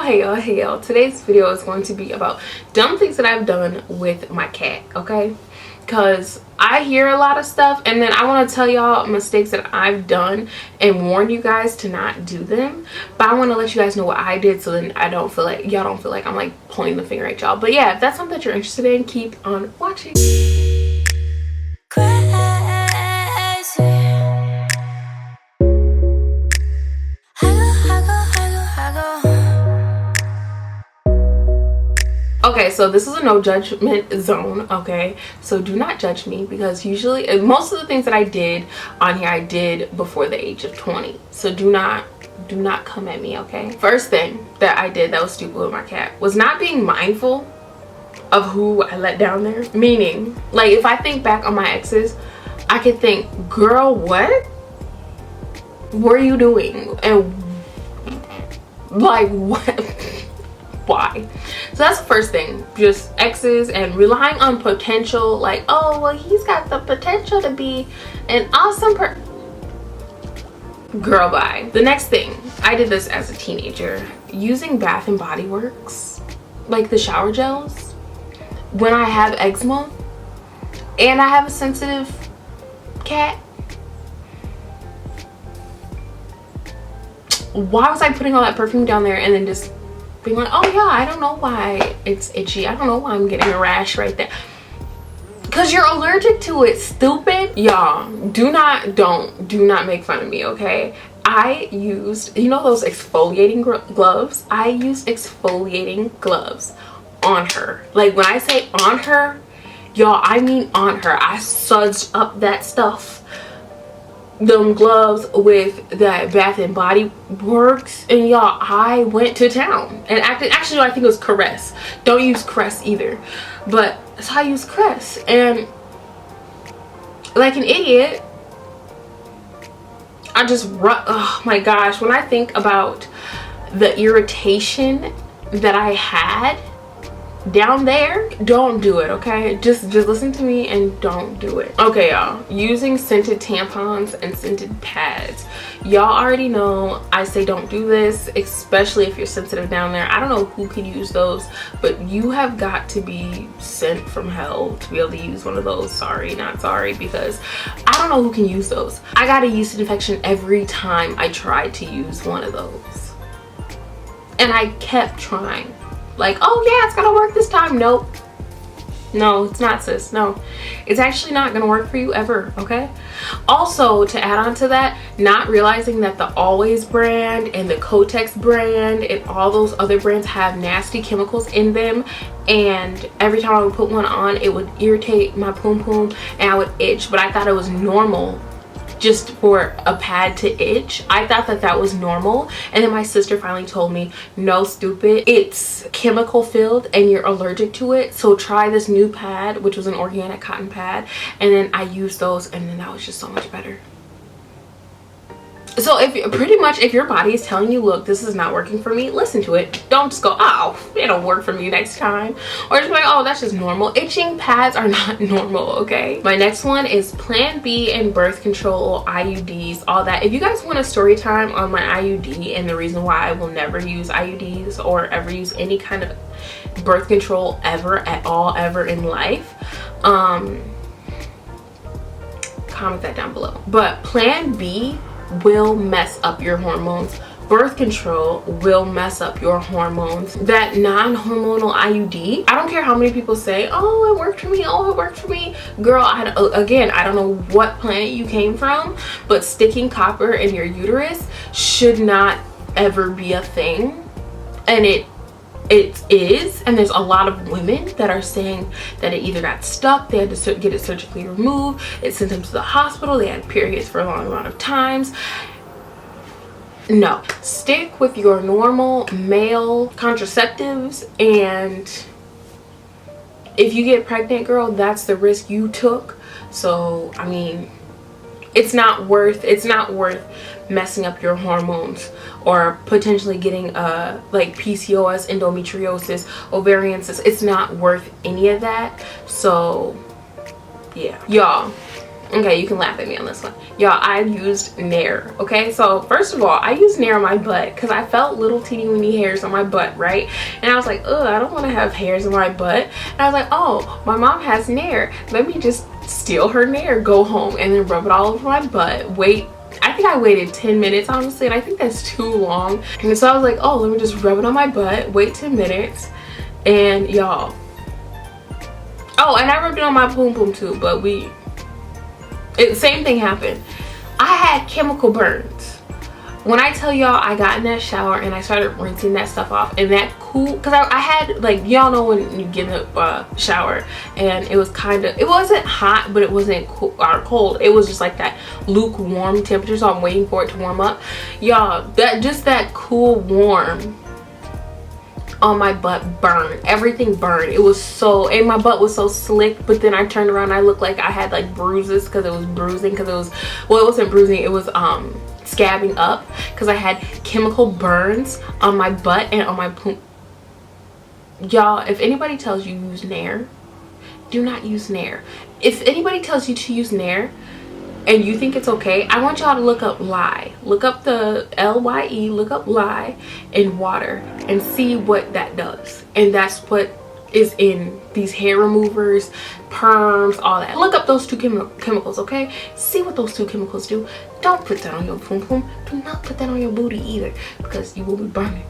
Hey y'all, today's video is going to be about dumb things that I've done with my cat, okay? Because I hear a lot of stuff and then I want to tell y'all mistakes that I've done and warn you guys to not do them. But I want to let you guys know what I did so then I don't feel like y'all don't feel like I'm like pointing the finger at y'all. But yeah, if that's something that you're interested in, keep on watching. Okay, so this is a no judgment zone, okay? So do not judge me because usually, most of the things that I did on here, I did before the age of 20. So do not come at me, okay? First thing that I did that was stupid with my cat was not being mindful of who I let down there. Meaning, like if I think back on my exes, I could think, girl, what were you doing? And like, what? Why? So that's the first thing, just exes and relying on potential, like, oh well, he's got the potential to be an awesome girl, bye. The next thing, I did this as a teenager, using Bath and Body Works, like the shower gels, when I have eczema and I have a sensitive cat. Why was I putting all that perfume down there and then just being like, oh yeah, I don't know why it's itchy, I don't know why I'm getting a rash right there? Because you're allergic to it, stupid. Y'all, do not make fun of me, okay? I used, you know those exfoliating gloves? I used exfoliating gloves on her. Like when I say on her, y'all, I mean on her. I sudsed up that stuff, them gloves, with that Bath and Body Works, and y'all, I went to town. And actually I think it was Caress. Don't use Crest either, but so I used Crest, and like an idiot I just oh my gosh, when I think about the irritation that I had down there, don't do it, okay? Just listen to me and don't do it. Okay, y'all, using scented tampons and scented pads, y'all already know I say don't do this, especially if you're sensitive down there. I don't know who can use those, but you have got to be sent from hell to be able to use one of those. Sorry, not sorry, because I don't know who can use those. I got a yeast infection every time I tried to use one of those, and I kept trying. Like, oh yeah, it's gonna work this time. Nope. No, it's not, sis. No, it's actually not gonna work for you ever, okay? Also, to add on to that, not realizing that the Always brand and the Kotex brand and all those other brands have nasty chemicals in them, and every time I would put one on, it would irritate my poom poom and I would itch. But I thought it was normal just for a pad to itch. I thought that that was normal, and then my sister finally told me, no, stupid, it's chemical filled and you're allergic to it, so try this new pad, which was an organic cotton pad. And then I used those, and then that was just so much better. So if your body is telling you, look, this is not working for me, listen to it. Don't just go, oh, it'll work for me next time, or just be like, oh, that's just normal. Itching pads are not normal, okay? My next one is Plan B and birth control, IUDs, all that. If you guys want a story time on my IUD and the reason why I will never use IUDs or ever use any kind of birth control ever at all, ever in life, comment that down below. But Plan B will mess up your hormones. Birth control will mess up your hormones. That non-hormonal IUD, I don't care how many people say, oh, it worked for me, oh, it worked for me. Girl, again, I don't know what planet you came from, but sticking copper in your uterus should not ever be a thing. And it is, and there's a lot of women that are saying that it either got stuck, they had to get it surgically removed, it sent them to the hospital, they had periods for a long amount of times. No, stick with your normal male contraceptives, and if you get pregnant, girl, that's the risk you took. So I mean, it's not worth messing up your hormones or potentially getting like PCOS, endometriosis, ovarian cysts. It's not worth any of that. So yeah, y'all, Okay, you can laugh at me on this one. Y'all, I used Nair, okay? So first of all, I used Nair on my butt because I felt little teeny weeny hairs on my butt, right? And I was like, ugh, I don't want to have hairs on my butt. And I was like, oh, my mom has Nair. Let me just steal her Nair, go home, and then rub it all over my butt. Wait, I think I waited 10 minutes, honestly, and I think that's too long. And so I was like, oh, let me just rub it on my butt, wait 10 minutes, and y'all. Oh, and I rubbed it on my poom poom too, but same thing happened. I had chemical burns. When I tell y'all, I got in that shower and I started rinsing that stuff off, and that cool, because I had, like, y'all know when you get in the shower and it was kind of, it wasn't hot, but it wasn't cool or cold. It was just like that lukewarm temperature, so I'm waiting for it to warm up. Y'all, that cool warm on my butt burned. Everything burned. It was so, and my butt was so slick, but then I turned around and I looked like I had like bruises because it was bruising, because it was, well, it wasn't bruising, it was scabbing up because I had chemical burns on my butt and on my poop. Y'all, if anybody tells you use Nair, do not use Nair. If anybody tells you to use Nair and you think it's okay, I want y'all to look up lye. Look up the LYE, look up lye in water and see what that does. And that's what is in these hair removers, perms, all that. Look up those two chemicals, okay? See what those two chemicals do. Don't put that on your poom poom. Do not put that on your booty either, because you will be burning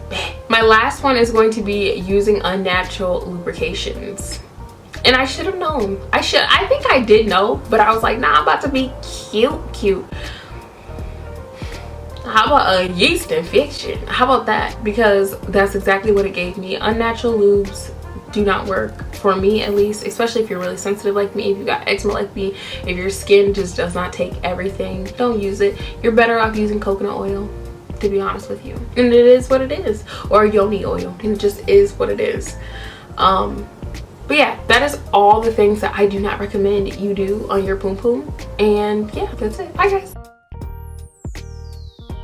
bad. My last one is going to be using unnatural lubrications. And I should have known. I think I did know, but I was like, nah, I'm about to be cute. How about a yeast infection? How about that? Because that's exactly what it gave me. Unnatural lubes do not work, for me at least, especially if you're really sensitive like me, if you got eczema like me, if your skin just does not take everything. Don't use it. You're better off using coconut oil, to be honest with you. And it is what it is. Or yoni oil. And it just is what it is. But yeah, that is all the things that I do not recommend you do on your poom poom. And yeah, that's it. Bye guys.